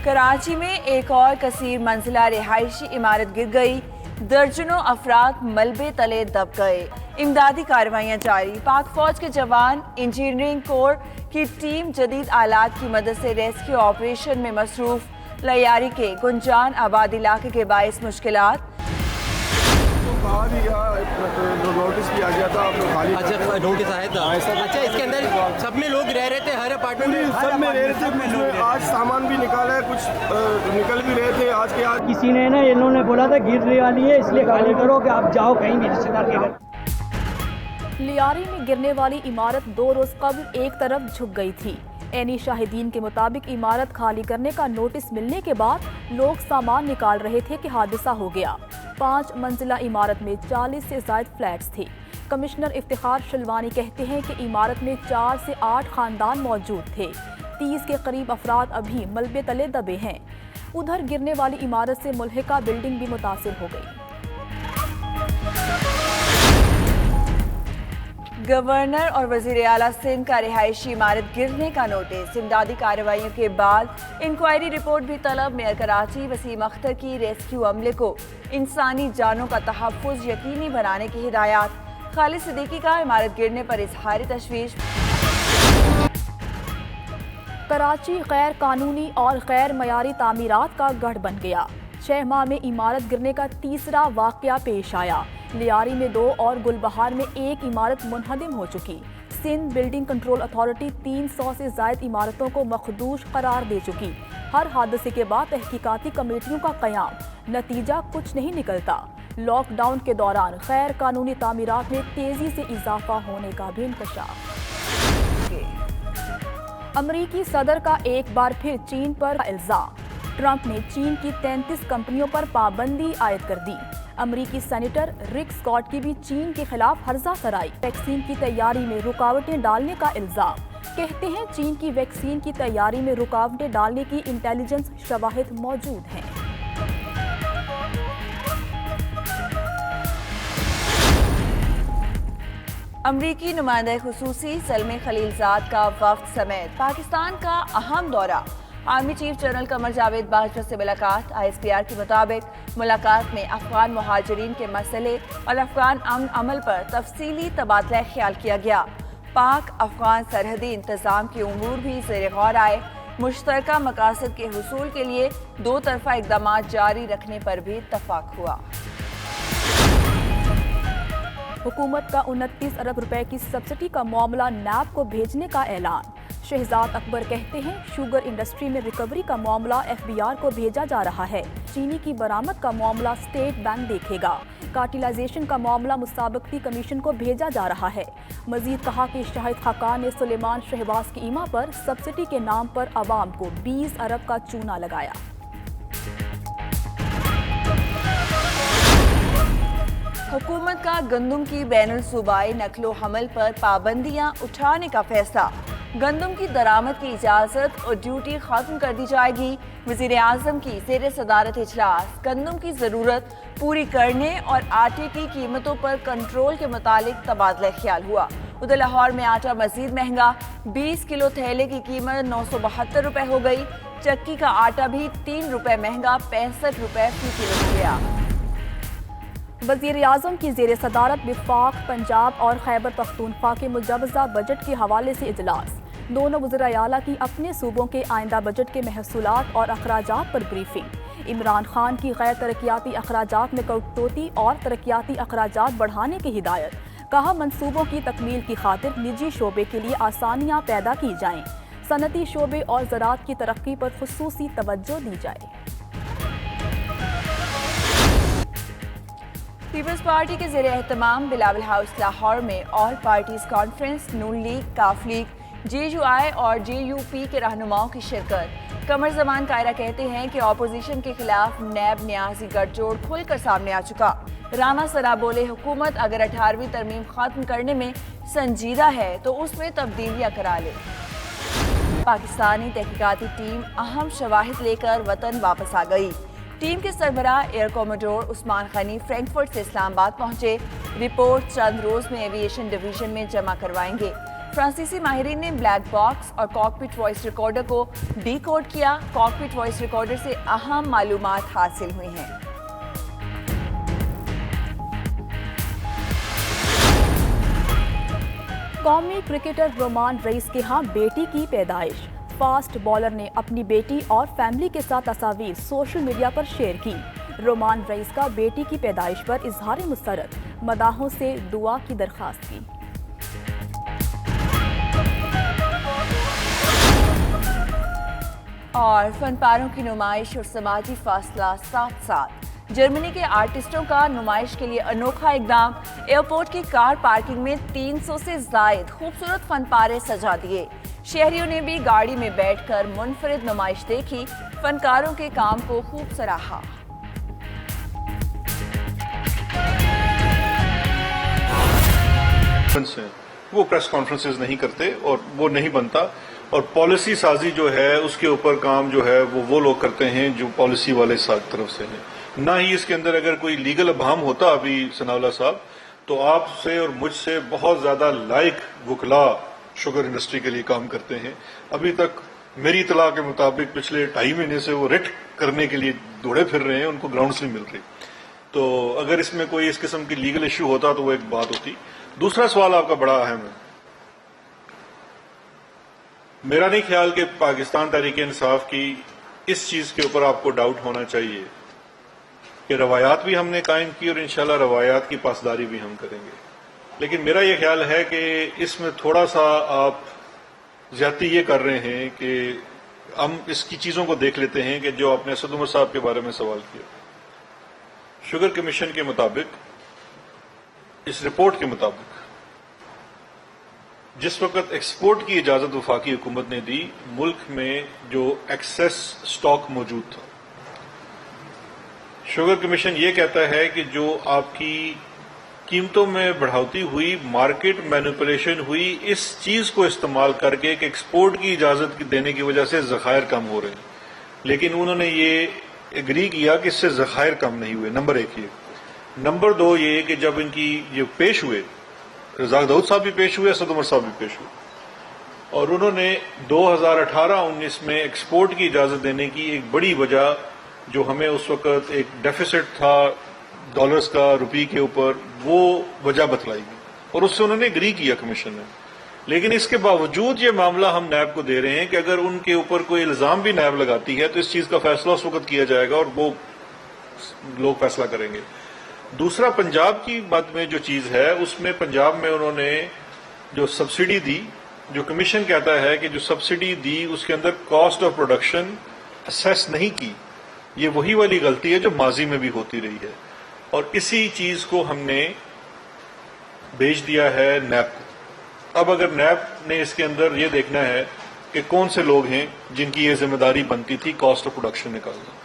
کراچی میں ایک اور کثیر منزلہ رہائشی عمارت گر گئی، درجنوں افراد ملبے تلے دب گئے۔ امدادی کارروائیاں جاری، پاک فوج کے جوان، انجینئرنگ کور کی ٹیم جدید آلات کی مدد سے ریسکیو آپریشن میں مصروف۔ لیاری کے گنجان آباد علاقے کے باعث مشکلات۔ نوٹس بھی آ گیا تھا، اچھا نوٹس آیا تھا، اچھا اس کے اندر سب میں لوگ رہ رہے تھے، ہر اپارٹمنٹ میں سب میں رہ رہے تھے، آج سامان بھی نکالا ہے، کچھ نکل بھی رہے تھے آج کے آج۔ کسی نے نا انہوں نے بولا تھا گرنے والی ہے اس لیے خالی کرو کہ آپ جاؤ کہیں بھی رشتے دار کے گھر۔ لیاری میں گرنے والی عمارت 2 روز قبل ایک طرف جھک گئی تھی۔ عینی شاہدین کے مطابق عمارت خالی کرنے کا نوٹس ملنے کے بعد لوگ سامان نکال رہے تھے کہ حادثہ ہو گیا۔ 5 منزلہ عمارت میں 40 سے زائد فلیٹس تھے۔ کمشنر افتخار شلوانی کہتے ہیں کہ عمارت میں 4 سے 8 خاندان موجود تھے۔ 30 کے قریب افراد ابھی ملبے تلے دبے ہیں۔ ادھر گرنے والی عمارت سے ملحقہ بلڈنگ بھی متاثر ہو گئی۔ گورنر اور وزیر اعلیٰ سندھ کا رہائشی عمارت گرنے کا نوٹس، امدادی کارروائیوں کے بعد انکوائری رپورٹ بھی طلب۔ میئر کراچی وسیم اختر کی ریسکیو عملے کو انسانی جانوں کا تحفظ یقینی بنانے کی ہدایات۔ خالد صدیقی کا عمارت گرنے پر اظہار تشویش۔ کراچی غیر قانونی اور غیر معیاری تعمیرات کا گڑھ بن گیا۔ 6 ماہ میں عمارت گرنے کا تیسرا واقعہ پیش آیا۔ لیاری میں 2 اور گلبہار میں 1 عمارت منہدم ہو چکی۔ سندھ بلڈنگ کنٹرول اتھارٹی 300 سے زائد عمارتوں کو مخدوش قرار دے چکی۔ ہر حادثے کے بعد تحقیقاتی کمیٹیوں کا قیام، نتیجہ کچھ نہیں نکلتا۔ لاک ڈاؤن کے دوران غیر قانونی تعمیرات میں تیزی سے اضافہ ہونے کا بھی انکشاف۔ امریکی صدر کا ایک بار پھر چین پر الزام۔ ٹرمپ نے چین کی 33 کمپنیوں پر پابندی عائد کر دی۔ امریکی سینیٹر رک اسکاٹ کی بھی چین کے خلاف ہرزہ سرائی۔ ویکسین کی تیاری میں رکاوٹیں ڈالنے کا الزام۔ کہتے ہیں چین کی ویکسین کی تیاری میں رکاوٹیں ڈالنے کی انٹیلیجنس شواہد موجود ہیں۔ امریکی نمائندہ خصوصی سلمی خلیلزاد کا وفد سمیت پاکستان کا اہم دورہ۔ Army chief general Qamar Javed Bajwa سے ملاقات۔ ISPR کے مطابق ملاقات میں افغان مہاجرین کے مسئلے اور افغان امن عمل پر تفصیلی تبادلہ خیال کیا گیا۔ پاک افغان سرحدی انتظام کے امور بھی زیر غور آئے۔ مشترکہ مقاصد کے حصول کے لیے 2 طرفہ اقدامات جاری رکھنے پر بھی اتفاق ہوا۔ حکومت کا 29 ارب روپے کی سبسڈی کا معاملہ نیب کو بھیجنے کا اعلان۔ شہزاد اکبر کہتے ہیں شوگر انڈسٹری میں ریکوری کا معاملہ FBR کو بھیجا جا رہا ہے۔ چینی کی برآمد کا معاملہ اسٹیٹ بینک دیکھے گا۔ کارٹلائزیشن کا معاملہ مسابقتی کمیشن کو بھیجا جا رہا ہے۔ مزید کہا کہ شاہد خاقان نے سلیمان شہباز کی ایما پر سبسڈی کے نام پر عوام کو 20 ارب کا چونا لگایا۔ حکومت کا گندم کی بین الصوبائی نقل و حمل پر پابندیاں اٹھانے کا فیصلہ۔ گندم کی درآمد کی اجازت اور ڈیوٹی ختم کر دی جائے گی۔ وزیر اعظم کی زیر صدارت اجلاس۔ گندم کی ضرورت پوری کرنے اور آٹے کی قیمتوں پر کنٹرول کے متعلق تبادلہ خیال ہوا۔ ادھر لاہور میں آٹا مزید مہنگا، 20 کلو تھیلے کی قیمت 972 روپے ہو گئی۔ چکی کا آٹا بھی 3 روپے مہنگا، 65 روپے فی کلو ہو گیا۔ وزیر اعظم کی زیر صدارت وفاق، پنجاب اور خیبر پختونخوا کے مجوزہ بجٹ کے حوالے سے اجلاس۔ دونوں وزراء اعلیٰ کی اپنے صوبوں کے آئندہ بجٹ کے محصولات اور اخراجات پر بریفنگ۔ عمران خان کی غیر ترقیاتی اخراجات میں کٹوتی اور ترقیاتی اخراجات بڑھانے کی ہدایت۔ کہا منصوبوں کی تکمیل کی خاطر نجی شعبے کے لیے آسانیاں پیدا کی جائیں۔ صنعتی شعبے اور زراعت کی ترقی پر خصوصی توجہ دی جائے۔ پیپلز پارٹی کے زیر اہتمام بلاول ہاؤس لاہور میں آل پارٹیز کانفرنس، نون لیگ، کاف لیگ، JUI اور JUP کے رہنماؤں کی شرکت۔ قمر زمان قائرہ کہتے ہیں کہ اپوزیشن کے خلاف نیب نیازی گٹھ جوڑ کھل کر سامنے آ چکا۔ رانا ثنا بولے حکومت اگر 18ویں ترمیم ختم کرنے میں سنجیدہ ہے تو اس میں تبدیلیاں کرا لے۔ پاکستانی تحقیقاتی ٹیم اہم شواہد لے کر وطن واپس آ گئی۔ ٹیم کے سربراہ ایئر کوموڈور عثمان غنی فرینکفرٹ سے اسلام آباد پہنچے۔ رپورٹ چند روز میں ایویشن ڈویژن میں جمع کروائیں گے۔ فرانسیسی ماہرین نے بلیک باکس اور کاکپٹ وائس ریکارڈر کو ڈی کوڈ کیا. کاکپٹ وائس ریکارڈر سے اہم معلومات حاصل ہوئی ہیں. قومی کرکٹر رومان رئیس کے ہاں بیٹی کی پیدائش. فاسٹ بالر نے اپنی بیٹی اور فیملی کے ساتھ تصاویر سوشل میڈیا پر شیئر کی. رومان رئیس کا بیٹی کی پیدائش پر اظہار مسرت، مداحوں سے دعا کی درخواست کی. اور فن پاروں کی نمائش اور سماجی فاصلہ ساتھ ساتھ. جرمنی کے آرٹسٹوں کا نمائش کے لیے انوکھا اقدام. ایئرپورٹ کی کار پارکنگ میں 300 سے زائد خوبصورت فن پارے سجا دیے. شہریوں نے بھی گاڑی میں بیٹھ کر منفرد نمائش دیکھی. فنکاروں کے کام کو خوب سراہا. وہ پریس کانفرنسز نہیں کرتے اور وہ نہیں بنتا، اور پالیسی سازی جو ہے اس کے اوپر کام جو ہے وہ لوگ کرتے ہیں جو پالیسی والے طرف سے ہیں. نہ ہی اس کے اندر اگر کوئی لیگل ابہام ہوتا ابھی ثناء اللہ صاحب تو آپ سے اور مجھ سے بہت زیادہ لائق وکلا شوگر انڈسٹری کے لیے کام کرتے ہیں. ابھی تک میری اطلاع کے مطابق پچھلے 2.5 مہینے سے وہ ریٹ کرنے کے لیے دوڑے پھر رہے ہیں، ان کو گراؤنڈز نہیں مل رہی. تو اگر اس میں کوئی اس قسم کی لیگل ایشو ہوتا تو وہ ایک بات ہوتی. دوسرا سوال آپ کا بڑا اہم ہے. میرا نہیں خیال کہ پاکستان تحریک انصاف کی اس چیز کے اوپر آپ کو ڈاؤٹ ہونا چاہیے کہ روایات بھی ہم نے قائم کی اور انشاءاللہ روایات کی پاسداری بھی ہم کریں گے. لیکن میرا یہ خیال ہے کہ اس میں تھوڑا سا آپ زیادتی یہ کر رہے ہیں کہ ہم اس کی چیزوں کو دیکھ لیتے ہیں کہ جو آپ نے اسد عمر صاحب کے بارے میں سوال کیا. شوگر کمیشن کے مطابق، اس رپورٹ کے مطابق، جس وقت ایکسپورٹ کی اجازت وفاقی حکومت نے دی، ملک میں جو ایکسیس سٹاک موجود تھا، شوگر کمیشن یہ کہتا ہے کہ جو آپ کی قیمتوں میں بڑھوتی ہوئی، مارکیٹ مینیپولیشن ہوئی، اس چیز کو استعمال کر کے کہ ایکسپورٹ کی اجازت دینے کی وجہ سے ذخائر کم ہو رہے ہیں. لیکن انہوں نے یہ اگری کیا کہ اس سے ذخائر کم نہیں ہوئے. نمبر 1 یہ. نمبر 2 یہ کہ جب ان کی یہ پیش ہوئے، رزاق داؤد صاحب بھی پیش ہوئے، اسد عمر صاحب بھی پیش ہوئے، اور انہوں نے 2018-19 میں ایکسپورٹ کی اجازت دینے کی ایک بڑی وجہ جو ہمیں اس وقت ایک ڈیفیسٹ تھا ڈالرز کا روپی کے اوپر، وہ وجہ بتلائی گئی اور اس سے انہوں نے اگری کیا کمیشن نے. لیکن اس کے باوجود یہ معاملہ ہم نیب کو دے رہے ہیں کہ اگر ان کے اوپر کوئی الزام بھی نیب لگاتی ہے تو اس چیز کا فیصلہ اس وقت کیا جائے گا اور وہ لوگ فیصلہ کریں گے. دوسرا، پنجاب کی بات میں جو چیز ہے، اس میں پنجاب میں انہوں نے جو سبسڈی دی، جو کمیشن کہتا ہے کہ جو سبسڈی دی اس کے اندر کاسٹ آف پروڈکشن اسیس نہیں کی. یہ وہی والی غلطی ہے جو ماضی میں بھی ہوتی رہی ہے، اور اسی چیز کو ہم نے بھیج دیا ہے نیب کو. اب اگر نیب نے اس کے اندر یہ دیکھنا ہے کہ کون سے لوگ ہیں جن کی یہ ذمہ داری بنتی تھی کاسٹ آف پروڈکشن نکالنا.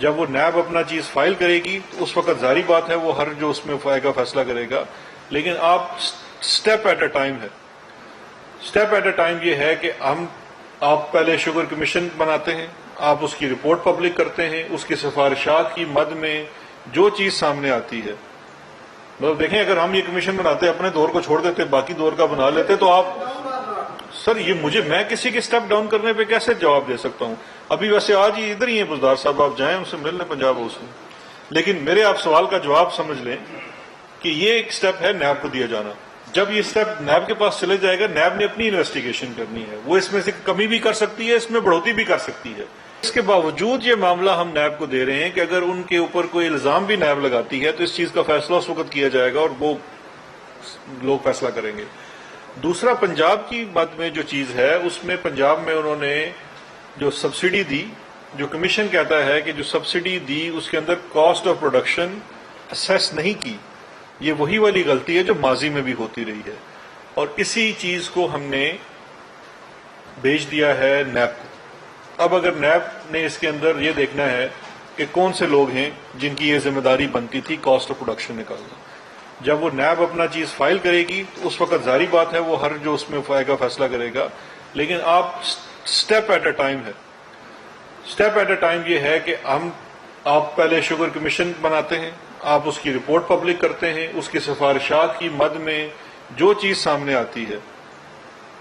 جب وہ نیب اپنا چیز فائل کرے گی تو اس وقت ظاہری بات ہے وہ ہر جو اس میں کا فیصلہ کرے گا. لیکن آپ سٹیپ ایٹ اے ٹائم ہے. سٹیپ ایٹ اے ٹائم یہ ہے کہ آپ پہلے شوگر کمیشن بناتے ہیں، آپ اس کی رپورٹ پبلک کرتے ہیں، اس کی سفارشات کی مد میں جو چیز سامنے آتی ہے. مطلب دیکھیں، اگر ہم یہ کمیشن بناتے اپنے دور کو چھوڑ دیتے، باقی دور کا بنا لیتے، تو آپ سر یہ میں کسی کے سٹیپ ڈاؤن کرنے پہ کیسے جواب دے سکتا ہوں؟ ابھی ویسے آج ہی ادھر ہی ہیں بزدار صاحب، آپ جائیں ان سے مل لیں پنجاب ہاؤس میں. لیکن میرے آپ سوال کا جواب سمجھ لیں کہ یہ ایک سٹیپ ہے نیب کو دیا جانا. جب یہ سٹیپ نیب کے پاس چلے جائے گا، نیب نے اپنی انویسٹیگیشن کرنی ہے. وہ اس میں سے کمی بھی کر سکتی ہے، اس میں بڑھوتی بھی کر سکتی ہے. اس کے باوجود یہ معاملہ ہم نیب کو دے رہے ہیں کہ اگر ان کے اوپر کوئی الزام بھی نیب لگاتی ہے تو اس چیز کا فیصلہ اس وقت کیا جائے گا اور وہ لوگ فیصلہ کریں گے. دوسرا، پنجاب کی بات میں جو چیز ہے، اس میں پنجاب میں انہوں نے جو سبسڈی دی، جو کمیشن کہتا ہے کہ جو سبسڈی دی اس کے اندر کاسٹ آف پروڈکشن اسیس نہیں کی. یہ وہی والی غلطی ہے جو ماضی میں بھی ہوتی رہی ہے، اور اسی چیز کو ہم نے بھیج دیا ہے نیب کو. اب اگر نیب نے اس کے اندر یہ دیکھنا ہے کہ کون سے لوگ ہیں جن کی یہ ذمہ داری بنتی تھی کاسٹ آف پروڈکشن نکالنا. جب وہ نیب اپنا چیز فائل کرے گی تو اس وقت ظاہری بات ہے وہ ہر جو اس میں کا فیصلہ کرے گا. لیکن آپ سٹیپ ایٹ اے ٹائم ہے. سٹیپ ایٹ اے ٹائم یہ ہے کہ آپ پہلے شوگر کمیشن بناتے ہیں، آپ اس کی رپورٹ پبلک کرتے ہیں، اس کی سفارشات کی مد میں جو چیز سامنے آتی ہے.